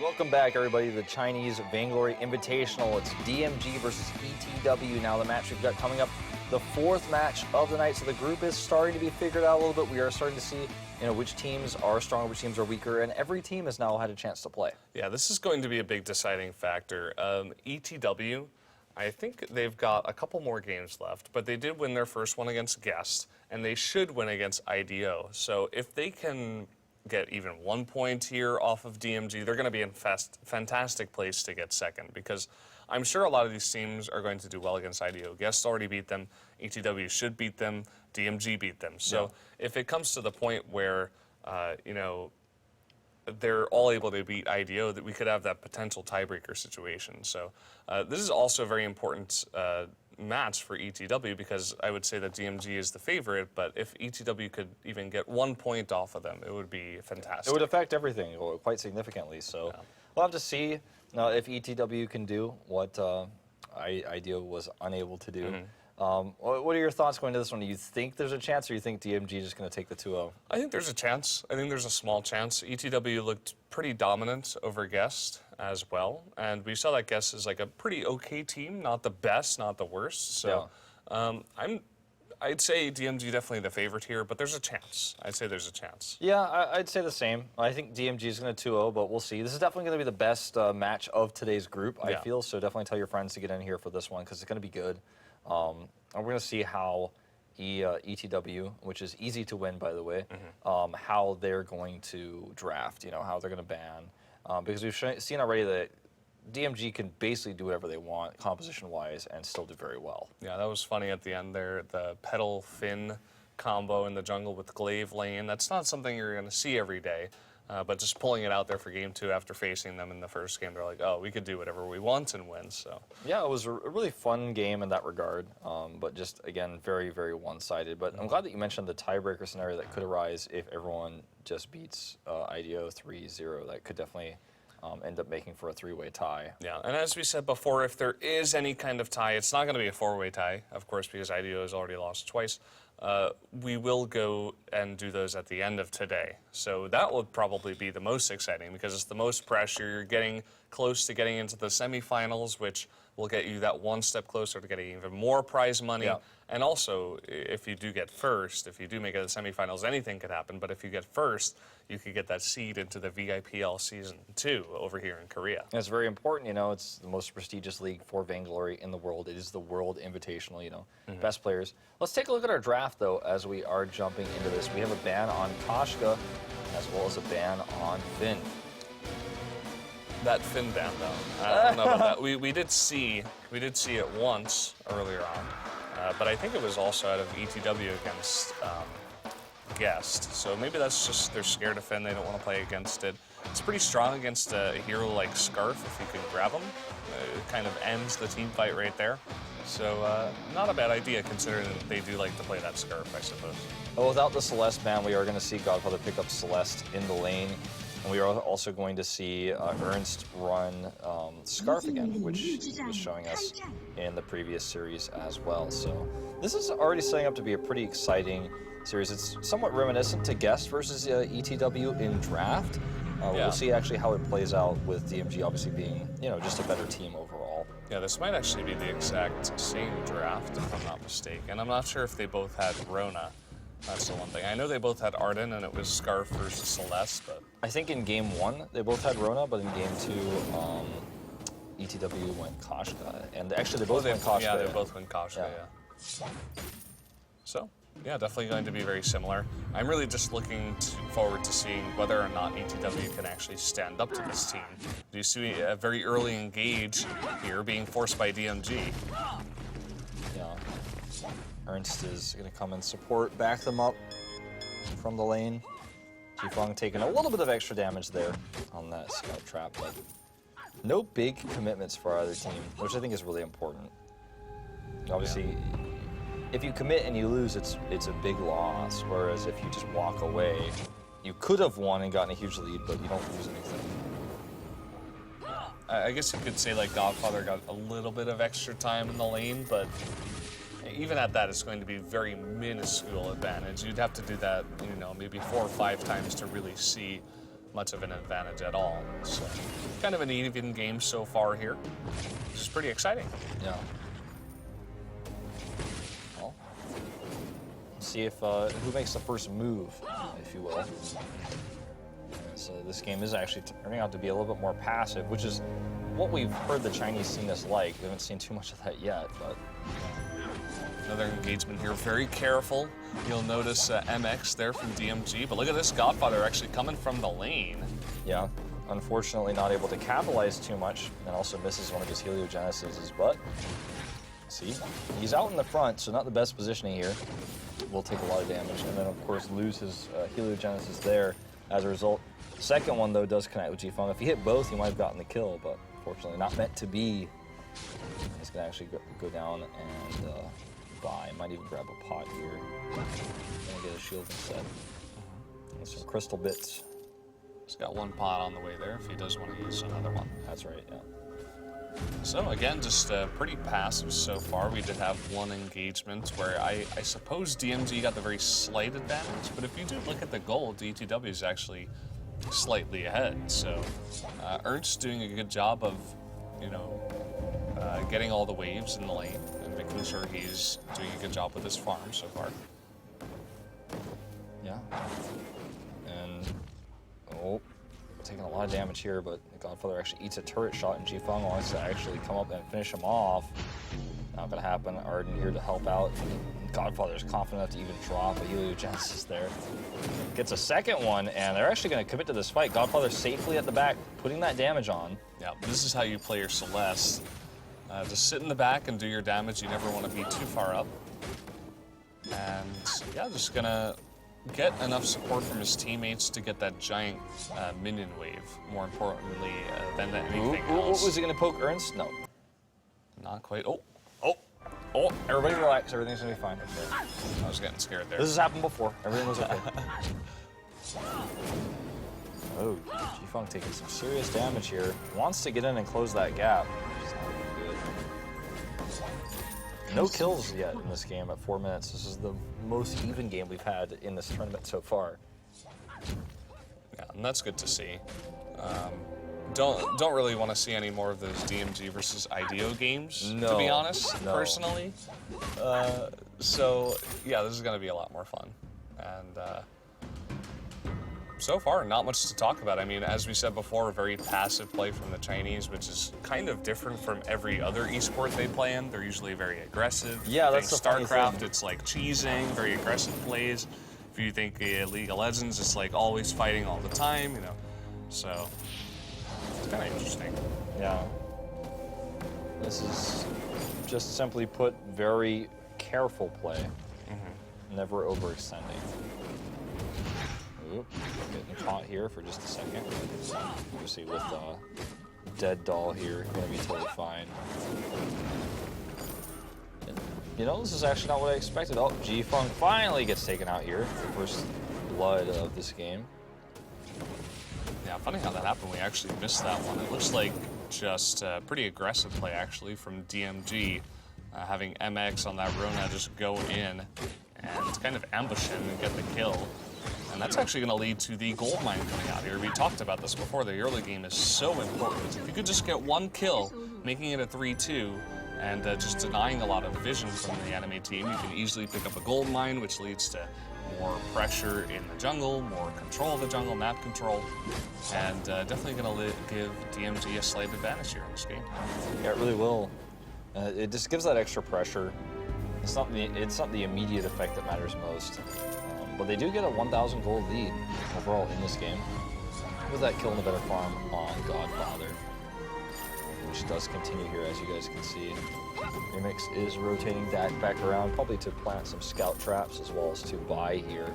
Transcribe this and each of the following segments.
Welcome back, everybody, to the Chinese Vainglory Invitational. It's DMG versus ETW. Now, the match we've got coming up, the fourth match of the night. So the group is starting to be figured out a little bit. We are starting to see, which teams are stronger, which teams are weaker, and every team has now had a chance to play. Yeah, this is going to be a big deciding factor. ETW, I think they've got a couple more games left, but they did win their first one against Guest, and they should win against IDO. So if they can get even 1 point here off of DMG, they're going to be in fantastic place to get second, because I'm sure a lot of these teams are going to do well against IDO. Guest already beat them, ETW should beat them, DMG beat them. So if it comes to the point where, they're all able to beat IDO, that we could have that potential tiebreaker situation. So this is also a very important match for ETW, because I would say that DMG is the favorite, but if ETW could even get 1 point off of them, it would be fantastic. It would affect everything quite significantly. So we'll have to see if ETW can do what IDO was unable to do. What are your thoughts going to this one? Do you think there's a chance, or you think DMG is just going to take the 2-0? I think there's a chance. I think there's a small chance. ETW looked pretty dominant over Guest as well, and we saw that Guest is like a pretty okay team, not the best, not the worst. So I'd say DMG definitely the favorite here, but there's a chance. I'd say there's a chance. Yeah, I'd say the same. I think DMG is going to 2-0, but we'll see. This is definitely going to be the best match of today's group, I feel, so definitely tell your friends to get in here for this one, because it's going to be good. And we're going to see how ETW, which is easy to win, by the way, how they're going to draft, how they're going to ban. Because we've seen already that DMG can basically do whatever they want, composition-wise, and still do very well. Yeah, that was funny at the end there. The pedal fin combo in the jungle with glaive lane, that's not something you're going to see every day. But just pulling it out there for game 2 after facing them in the first game, they're like, oh, we could do whatever we want and win. So yeah, it was a really fun game in that regard, but just, again, very, very one-sided. But I'm glad that you mentioned the tiebreaker scenario that could arise if everyone just beats IDO 3-0. That could definitely end up making for a 3-way tie. Yeah, and as we said before, if there is any kind of tie, it's not going to be a 4-way tie, of course, because IDO has already lost twice. We will go and do those at the end of today. So that will probably be the most exciting, because it's the most pressure. You're getting close to getting into the semifinals, which will get you that one step closer to getting even more prize money. Yeah. And also, if you do get first, if you do make it to the semifinals, anything could happen. But if you get first, you could get that seed into the VIPL Season 2 over here in Korea. And it's very important, it's the most prestigious league for Vainglory in the world. It is the World Invitational, best players. Let's take a look at our draft, though, as we are jumping into this. We have a ban on Koshka, as well as a ban on Finn. That Finn ban, though, I don't know about that. We did see it once earlier on, but I think it was also out of ETW against Guest. So maybe that's just they're scared of Finn. They don't want to play against it. It's pretty strong against a hero like Scarf if you can grab him. It kind of ends the team fight right there. So not a bad idea, considering that they do like to play that Scarf, I suppose. Well, without the Celeste ban, we are going to see Godfather pick up Celeste in the lane. And we are also going to see Ernst run Scarf again, which he was showing us in the previous series as well. So this is already setting up to be a pretty exciting series. It's somewhat reminiscent to Guest versus ETW in draft. We'll see actually how it plays out with DMG obviously being, just a better team overall. Yeah, this might actually be the exact same draft, if I'm not mistaken. I'm not sure if they both had Rona. That's the one thing. I know they both had Arden, and it was Scarf versus Celeste, but... I think in Game 1, they both had Rona, but in Game 2, ETW went Koshka. And actually, they both went Koshka. Yeah, they both went Koshka, yeah. So, yeah, definitely going to be very similar. I'm really just looking forward to seeing whether or not ETW can actually stand up to this team. Do you see a very early engage here being forced by DMG? Yeah. Ernst is going to come and support, back them up from the lane. Jifeng taking a little bit of extra damage there on that scout trap, but no big commitments for either team, which I think is really important. Obviously, if you commit and you lose, it's a big loss, whereas if you just walk away, you could have won and gotten a huge lead, but you don't lose anything. I guess you could say like Godfather got a little bit of extra time in the lane, but even at that, it's going to be very minuscule advantage. You'd have to do that, maybe 4 or 5 times to really see much of an advantage at all. So kind of an even game so far here, which is pretty exciting. Yeah. Well, let's see if who makes the first move, if you will. So this game is actually turning out to be a little bit more passive, which is what we've heard the Chinese scene is like. We haven't seen too much of that yet, but... Another engagement here, very careful. You'll notice MX there from DMG, but look at this Godfather actually coming from the lane. Yeah, unfortunately not able to capitalize too much, and also misses one of his Heliogenesises, but see, he's out in the front, so not the best positioning here. Will take a lot of damage, and then of course lose his Heliogenesis there as a result. Second one though does connect with G-Fung. If he hit both, he might have gotten the kill, but unfortunately not meant to be. He's gonna actually go down and buy. Might even grab a pot here. Gonna get a shield instead. And some crystal bits. He's got one pot on the way there if he does want to use another one. That's right, yeah. So again, just pretty passive so far. We did have one engagement where I suppose DMG got the very slight advantage, but if you do look at the gold, ETW is actually slightly ahead. So Ernst doing a good job of, you know, getting all the waves in the lane and making sure he's doing a good job with his farm so far. Yeah. And, oh, taking a lot of damage here, but the Godfather actually eats a turret shot, and G-Fung wants to actually come up and finish him off. Not gonna happen. Arden here to help out. Godfather's confident enough to even drop a Heliogenesis there. Gets a second one, and they're actually gonna commit to this fight. Godfather safely at the back, putting that damage on. Yeah, this is how you play your Celeste. Just sit in the back and do your damage. You never want to be too far up. And yeah, just gonna get enough support from his teammates to get that giant minion wave, more importantly than anything else. Was he gonna poke Ernst? No. Not quite. Oh, Everybody relax, everything's gonna be fine. Okay. I was getting scared there. This has happened before, everything was okay. Oh, G-Fung taking some serious damage here. Wants to get in and close that gap. Which is not good. No kills yet in this game at 4 minutes. This is the most even game we've had in this tournament so far. Yeah, and that's good to see. Don't really want to see any more of those DMG versus IDEO games, to be honest, personally. So yeah, this is going to be a lot more fun. And so far, not much to talk about. I mean, as we said before, very passive play from the Chinese, which is kind of different from every other esport they play in. They're usually very aggressive. Yeah, that's the funny StarCraft, thing. it's like cheesing, very aggressive plays. If you think League of Legends, it's like always fighting all the time, you know. So it's kind of interesting. Yeah. This is just simply put very careful play. Never overextending. Oop, getting caught here for just a second. Obviously with Dead Doll here, gonna be totally fine. And, you know, this is actually not what I expected. Oh, G-Fung finally gets taken out here. The first blood of this game. Yeah, funny how that happened. We actually missed that one. It looks like just pretty aggressive play, actually, from DMG. Having MX on that Rona just go in and kind of ambush him and get the kill. And that's actually going to lead to the gold mine coming out here. We talked about this before. The early game is so important. If you could just get one kill, making it a 3-2, and just denying a lot of vision from the enemy team, you can easily pick up a gold mine, which leads to more pressure in the jungle, more control of the jungle, map control, and definitely going to give DMG a slight advantage here in this game. Yeah, it really will. It just gives that extra pressure. It's not the immediate effect that matters most. But they do get a 1,000 gold lead overall in this game. With that kill in the better farm on Godfather, which does continue here, as you guys can see. Remix is rotating back around, probably to plant some scout traps as well as to buy here.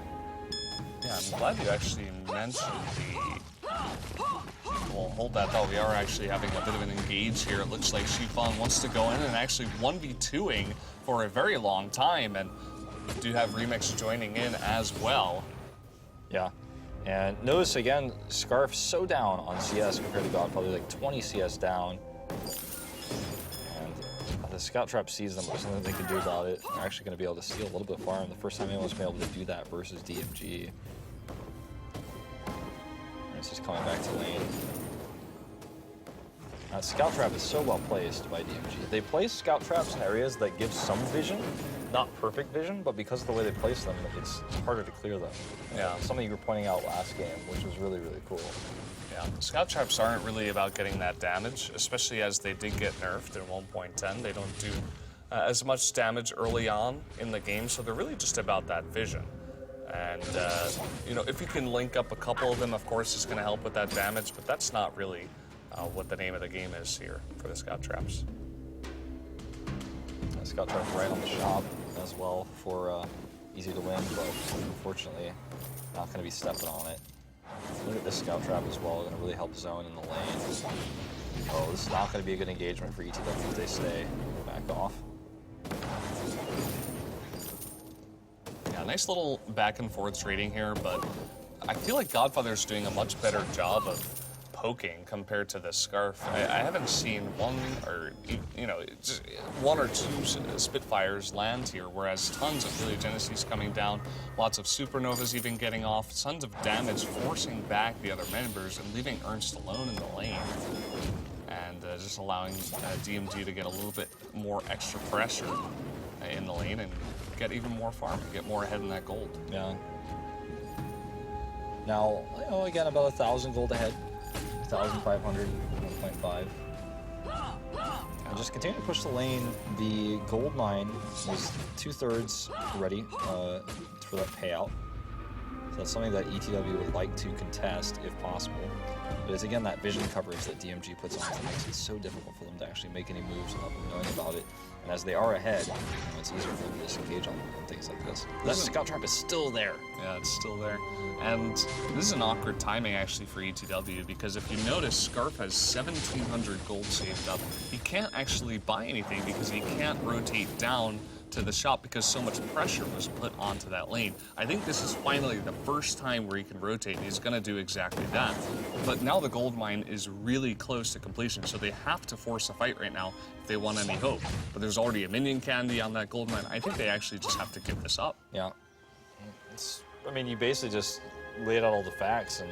Yeah, I'm glad you actually mentioned Well, hold that thought. We are actually having a bit of an engage here. It looks like Shifan wants to go in and actually 1v2ing for a very long time, and do have Remix joining in as well. Yeah, and notice again, Scarf so down on CS compared to Godfather, like 20 CS down. And the Scout Trap sees them, but there's nothing they can do about it. They're actually going to be able to steal a little bit farm. The first time anyone's been able to do that versus DMG. as he's coming back to lane. That scout trap is so well placed by DMG. They place scout traps in areas that give some vision, not perfect vision, but because of the way they place them, it's harder to clear them. Yeah. Something you were pointing out last game, which was really, really cool. Yeah, scout traps aren't really about getting that damage, especially as they did get nerfed in 1.10. They don't do as much damage early on in the game, so they're really just about that vision. And, you know, if you can link up a couple of them, of course, it's going to help with that damage, but that's not really what the name of the game is here for the scout traps. Scout trap right on the shop as well for easy to win, but unfortunately not going to be stepping on it. Look at this scout trap as well, going to really help zone in the lane. Oh, this is not going to be a good engagement for ETW if they stay back off. Yeah, nice little back and forth trading here, but I feel like Godfather's doing a much better job of poking compared to the Scarf. I haven't seen one or, you know, just one or two Spitfires land here, whereas tons of Heliogenesis coming down, lots of Supernovas even getting off, tons of damage forcing back the other members and leaving Ernst alone in the lane. And just allowing DMG to get a little bit more extra pressure in the lane and get even more farm, get more ahead in that gold. Yeah. Now, you know, again, about 1,000 gold ahead. 1,500, 1.5. And just continue to push the lane. The gold mine is 2/3 ready for that payout. So that's something that ETW would like to contest if possible. But it's again that vision coverage that DMG puts on that makes it so difficult for them to actually make any moves without them knowing about it. And as they are ahead, you know, it's easier for them to disengage on things like this. That scout trap is still there. Yeah, it's still there. And this is an awkward timing actually for ETW because if you notice, Scarf has 1,700 gold saved up. He can't actually buy anything because he can't rotate down to the shop because so much pressure was put onto that lane. I think this is finally the first time where he can rotate, and he's going to do exactly that. But now the gold mine is really close to completion, so they have to force a fight right now if they want any hope. But there's already a minion candy on that gold mine. I think they actually just have to give this up. Yeah. I mean, you basically just laid out all the facts, and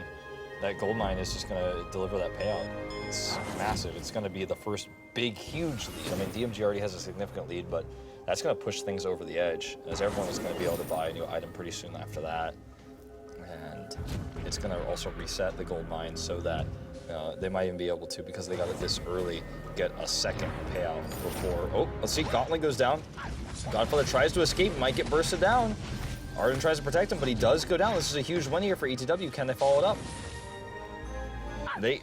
that gold mine is just going to deliver that payout. It's massive. It's going to be the first big, huge lead. I mean, DMG already has a significant lead, but that's going to push things over the edge, as everyone is going to be able to buy a new item pretty soon after that. And it's going to also reset the gold mine so that they might even be able to, because they got it this early, get a second payout before. Oh, let's see, Gauntlet goes down. Godfather tries to escape, might get bursted down. Arden tries to protect him, but he does go down. This is a huge win here for ETW. Can they follow it up?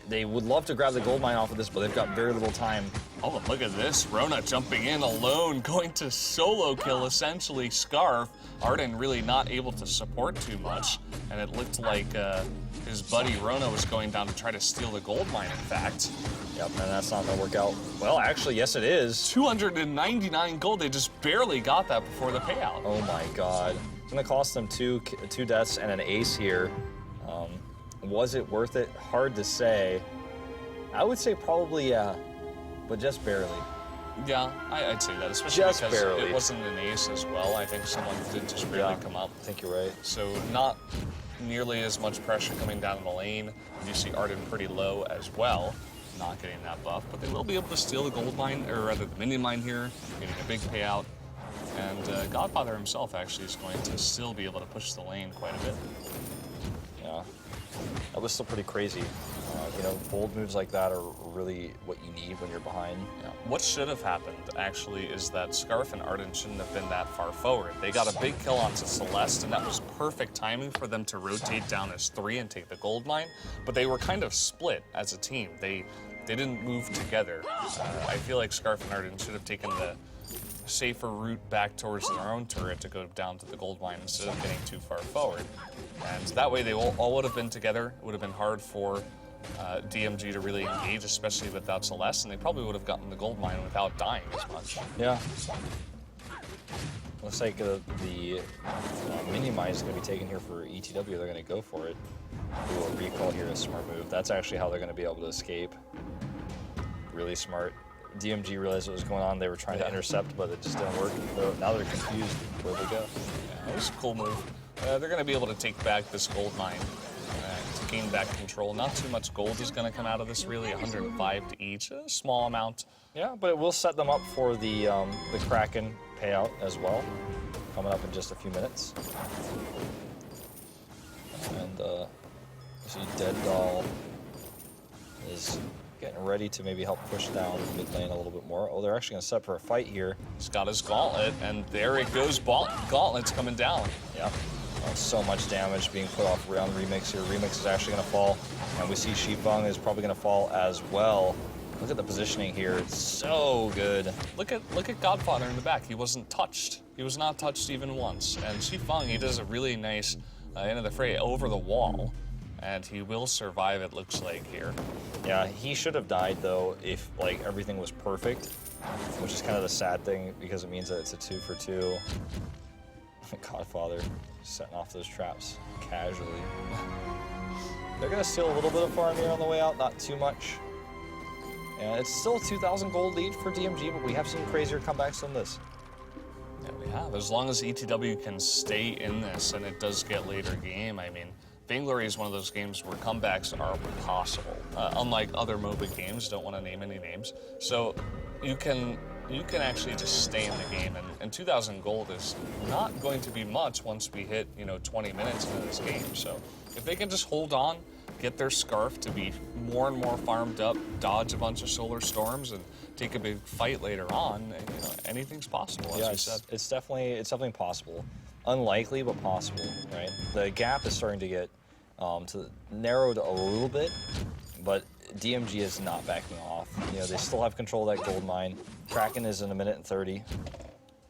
They would love to grab the gold mine off of this, but they've got very little time. Oh, but look at this. Rona jumping in alone, going to solo kill, essentially, Scarf. Arden really not able to support too much, and it looked like his buddy Rona was going down to try to steal the gold mine, in fact. Yep, and that's not going to work out. Well, actually, yes, it is. 299 gold. They just barely got that before the payout. Oh, my God. It's going to cost them two deaths and an ace here. Was it worth it? Hard to say. I would say probably, yeah, but just barely. Yeah, I'd say that, especially just because barely. It wasn't an ace as well. I think someone did just barely come up. I think you're right. So not nearly as much pressure coming down the lane. You see Arden pretty low as well, not getting that buff, but they will be able to steal the gold mine, or rather the minion mine here, getting a big payout. And Godfather himself actually is going to still be able to push the lane quite a bit. Yeah. That was still pretty crazy. You know, bold moves like that are really what you need when you're behind. Yeah. What should have happened, actually, is that Scarf and Arden shouldn't have been that far forward. They got a big kill onto Celeste, and that was perfect timing for them to rotate down as 3 and take the gold mine, but they were kind of split as a team. They didn't move together. I feel like Scarf and Arden should have taken the safer route back towards their own turret to go down to the gold mine instead of getting too far forward. And that way they all would have been together. It would have been hard for DMG to really engage, especially without Celeste, and they probably would have gotten the gold mine without dying as much. Yeah. Looks like the minion mine is going to be taken here for ETW. They're going to go for it. Ooh, a recall here is a smart move. That's actually how they're going to be able to escape. Really smart. DMG realized what was going on. They were trying to intercept, but it just didn't work. Now they're confused where they go. Yeah, it was a cool move. They're going to be able to take back this gold mine. And gain back control. Not too much gold is going to come out of this, really. 105 to each, a small amount. Yeah, but it will set them up for the Kraken payout as well, coming up in just a few minutes. And see Dead Doll is getting ready to maybe help push down mid lane a little bit more. Oh, they're actually going to set up for a fight here. He's got his gauntlet, and there it goes. Gauntlet's coming down. Yeah. So much damage being put off around Remix here. Remix is actually going to fall, and we see Shifeng is probably going to fall as well. Look at the positioning here. It's so good. Look at Godfather in the back. He wasn't touched. He was not touched even once. And Shifeng, he does a really nice end of the fray over the wall, and he will survive, it looks like, here. Yeah, he should have died, though, if, like, everything was perfect, which is kind of the sad thing, because it means that it's a 2 for 2. Godfather setting off those traps casually. They're going to steal a little bit of farm here on the way out, not too much. And it's still a 2,000 gold lead for DMG, but we have seen crazier comebacks than this. Yeah, we have. As long as ETW can stay in this, and it does get later game, I mean, Vainglory is one of those games where comebacks are possible. Unlike other MOBA games, don't want to name any names. So you can actually just stay in the game, and 2,000 gold is not going to be much once we hit, 20 minutes into this game. So if they can just hold on, get their scarf to be more and more farmed up, dodge a bunch of solar storms, and take a big fight later on, anything's possible, as you said. It's definitely possible. Unlikely, but possible, right? The gap is starting to get narrowed a little bit, but DMG is not backing off. They still have control of that gold mine. Kraken is in 1 minute and 30.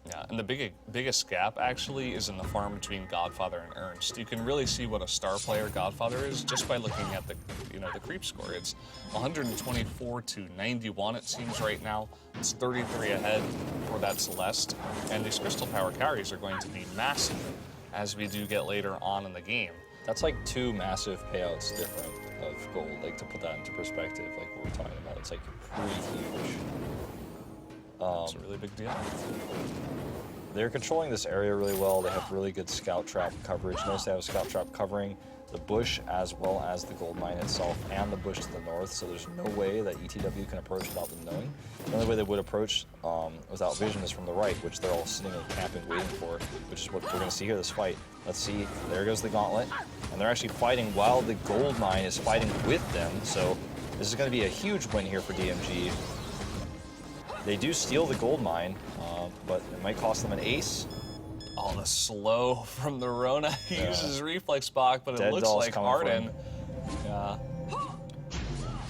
Yeah, and the biggest gap actually is in the farm between Godfather and Ernst. You can really see what a star player Godfather is just by looking at the creep score. It's 124 to 91 it seems right now. It's 33 ahead for that Celeste, and these crystal power carries are going to be massive as we do get later on in the game. That's like 2 massive payouts different of gold. Like, to put that into perspective, like what we're talking about, it's like pretty huge. It's a really big deal. They're controlling this area really well. They have really good scout trap coverage. Notice they have a scout trap covering the bush as well as the gold mine itself and the bush to the north, so there's no way that ETW can approach without them knowing. The only way they would approach without vision is from the right, which they're all sitting and camping waiting for, which is what we're going to see here, this fight. Let's see, there goes the gauntlet, and they're actually fighting while the gold mine is fighting with them, so this is going to be a huge win here for DMG. They do steal the gold mine, but it might cost them an ace. Oh, the slow from the Rona. He uses reflex block, but Dead it looks Doll's like coming Arden. Yeah.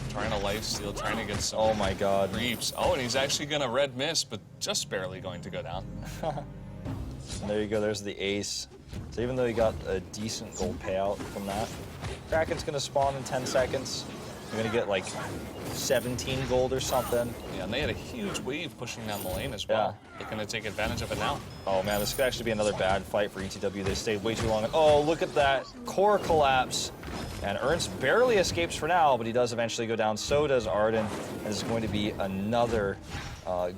Trying to lifesteal, trying to get some Oh my god. creeps. Oh, and he's actually going to red mist, but just barely going to go down. And there you go, there's the ace. So even though he got a decent gold payout from that, Kraken's going to spawn in 10 seconds. You're going to get like 17 gold or something. Yeah, and they had a huge wave pushing down the lane as well. They're going to take advantage of it now. Oh man, this could actually be another bad fight for ETW. They stayed way too long. Oh, look at that core collapse. And Ernst barely escapes for now, but he does eventually go down. So does Arden. And this is going to be another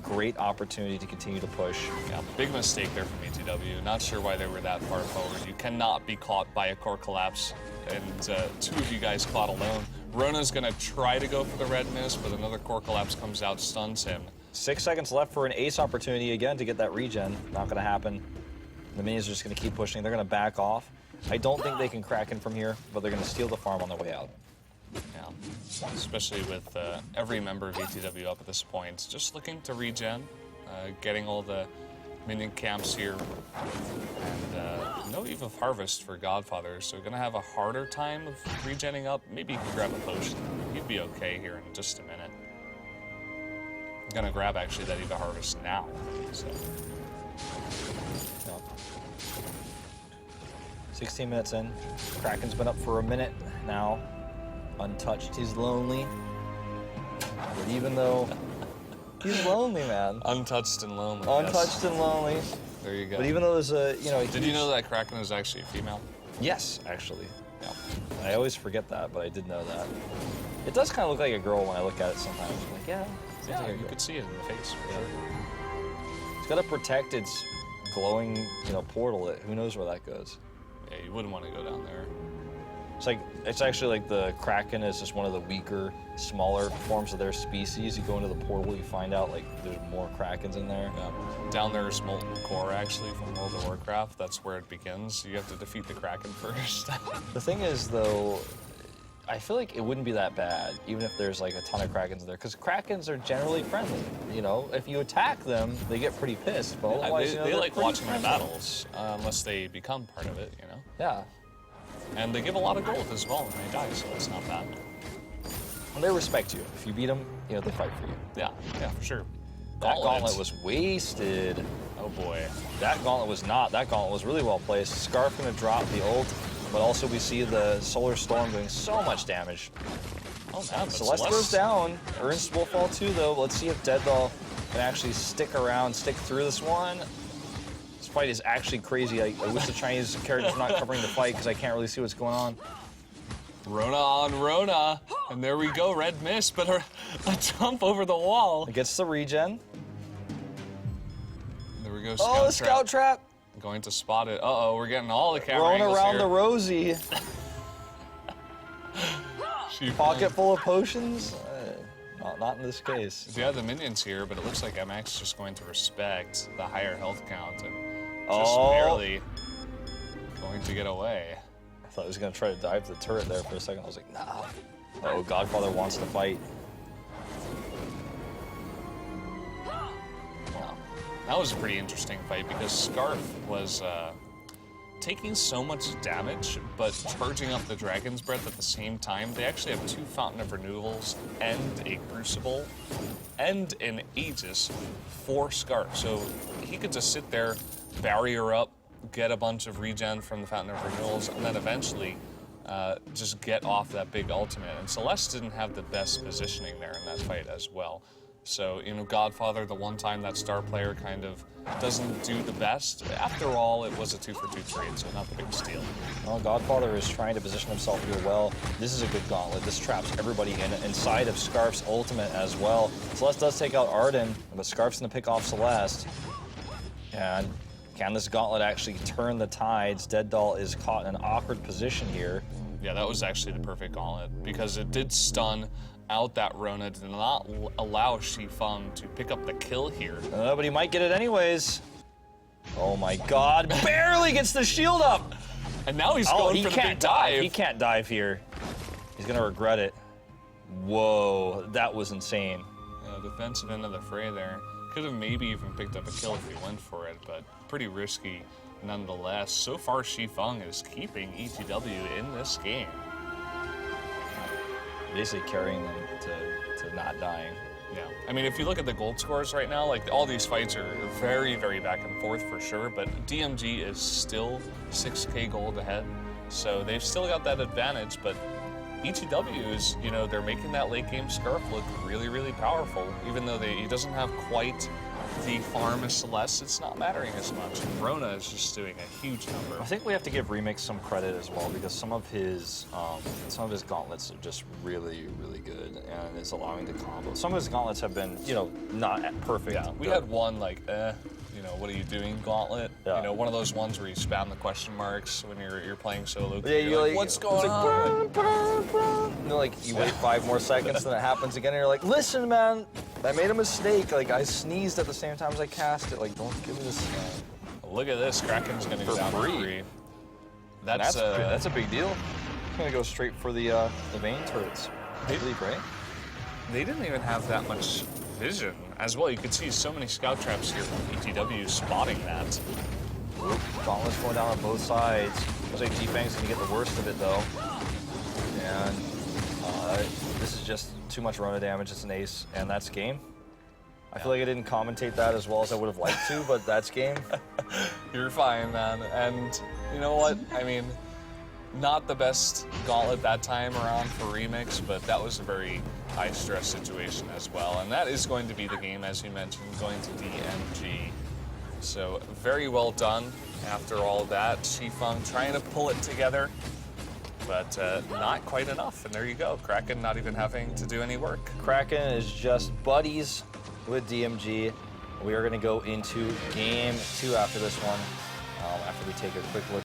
great opportunity to continue to push. Yeah, big mistake there from ETW. Not sure why they were that far forward. You cannot be caught by a core collapse, and 2 of you guys caught alone. Rona's going to try to go for the red mist, but another core collapse comes out, stuns him. 6 seconds left for an ace opportunity again to get that regen. Not going to happen. The minions are just going to keep pushing. They're going to back off. I don't think they can Kraken from here, but they're going to steal the farm on their way out. Yeah, especially with every member of ETW up at this point, just looking to regen, getting all the minion camps here, and no Eve of Harvest for Godfather, so gonna have a harder time of regenning up. Maybe you can grab a potion. You'd be okay here in just a minute. I'm gonna grab actually that Eve of Harvest now. So. No. 16 minutes in. Kraken's been up for a minute now. Untouched, he's lonely. But even though he's lonely, man. Untouched and lonely. Untouched and lonely. There you go. But even though there's a, Did you know that Kraken is actually a female? Yes, actually. Yeah. I always forget that, but I did know that. It does kind of look like a girl when I look at it sometimes. I'm like, yeah. Yeah, like a you girl. could see it in the face. For sure. It's got to protect its glowing, portal. Who knows where that goes? Yeah, you wouldn't want to go down there. It's actually like the Kraken is just one of the weaker, smaller forms of their species. You go into the portal, you find out like there's more Krakens in there. Yeah. Down there is Molten Core actually from World of Warcraft. That's where it begins. You have to defeat the Kraken first. The thing is though, I feel like it wouldn't be that bad, even if there's like a ton of Krakens there, because Krakens are generally friendly. You know, if you attack them, they get pretty pissed. But otherwise, they like watching friendly. their battles, unless they become part of it, you know? Yeah. And they give a lot of gold as well when they die, so it's not bad. And they respect you. If you beat them, you know, they fight for you. Yeah, for sure. That gauntlet was wasted. Oh boy. That gauntlet was not. That gauntlet was really well placed. Scarf gonna drop the ult, but also we see the Solar Storm doing so much damage. Oh man, but Celeste goes down. Ernst will fall too, though. Let's see if Deaddoll can actually stick around, stick through this one. This fight is actually crazy. I wish the Chinese characters were not covering the fight because I can't really see what's going on. Rona on Rona, and there we go, red mist, but a jump over the wall. It gets the regen. There we go, Oh, the scout trap. Going to spot it. Uh-oh, we're getting all the camera Rolling angles around here. the Rosie. She Pocket full of potions? Not in this case. We have the minions here, but it looks like MX just going to respect the higher health count and just Oh. barely going to get away. I thought he was going to try to dive the turret there for a second. I was like, nah. Oh, Godfather wants to fight. Wow. That was a pretty interesting fight because Scarf was taking so much damage, but charging up the Dragon's Breath at the same time. They actually have 2 Fountain of Renewals and a Crucible and an Aegis for Scarf. So he could just sit there, barrier up, get a bunch of regen from the Fountain of Renewals, and then eventually just get off that big ultimate. And Celeste didn't have the best positioning there in that fight as well. So, you know, Godfather, the one time that star player kind of doesn't do the best. After all, it was a 2-for-2 trade, so not the biggest deal. Well, Godfather is trying to position himself here well. This is a good gauntlet. This traps everybody inside of Scarf's ultimate as well. Celeste does take out Arden, but Scarf's going to pick off Celeste. And can this gauntlet actually turn the tides? Deaddoll is caught in an awkward position here. Yeah, that was actually the perfect gauntlet because it did stun out that Rona, did not allow Shifeng to pick up the kill here. But he might get it anyways. Oh my god, barely gets the shield up! And now he's going for the big dive. He can't dive here. He's gonna regret it. Whoa, that was insane. Yeah, defensive end of the fray there. Could have maybe even picked up a kill if he went for it, but pretty risky nonetheless. So far, Shifeng is keeping ETW in this game. Basically carrying them to not dying. Yeah, I mean, if you look at the gold scores right now, like all these fights are very, very back and forth for sure, but DMG is still 6K gold ahead, so they've still got that advantage, but ETW is, you know, they're making that late game Scarf look really, really powerful, even though he doesn't have quite the farm as Celeste, it's not mattering as much. And Rona is just doing a huge number. I think we have to give Remix some credit as well because some of his gauntlets are just really, really good, and it's allowing the combo. Some of his gauntlets have been, you know, not perfect. Yeah, we had one like, you know, what are you doing gauntlet? Yeah. You know, one of those ones where you spam the question marks when you're playing solo. Yeah, you're like, what's going on? You know, like you wait 5 more seconds, then it happens again, and you're like, listen, man, I made a mistake. Like I sneezed at the same time as I cast it. Like, don't give me this. Look at this, Kraken's gonna go down for free. That's a big deal. I'm gonna go straight for the Vayne turrets. I believe, right? They didn't even have that much vision as well. You could see so many scout traps here from ETW spotting that. Oop, gauntlets going down on both sides. Looks like G-Fang's gonna get the worst of it though. And this is just too much Rona damage. It's an ace, and that's game. I feel like I didn't commentate that as well as I would have liked to, but that's game. You're fine, man. And you know what? I mean, not the best gauntlet that time around for Remix, but that was a very high-stress situation as well. And that is going to be the game, as you mentioned, going to DMG. So very well done after all that. Shifeng trying to pull it together, but not quite enough. And there you go. Kraken not even having to do any work. Kraken is just buddies with DMG. We are going to go into game 2 after this one, after we take a quick look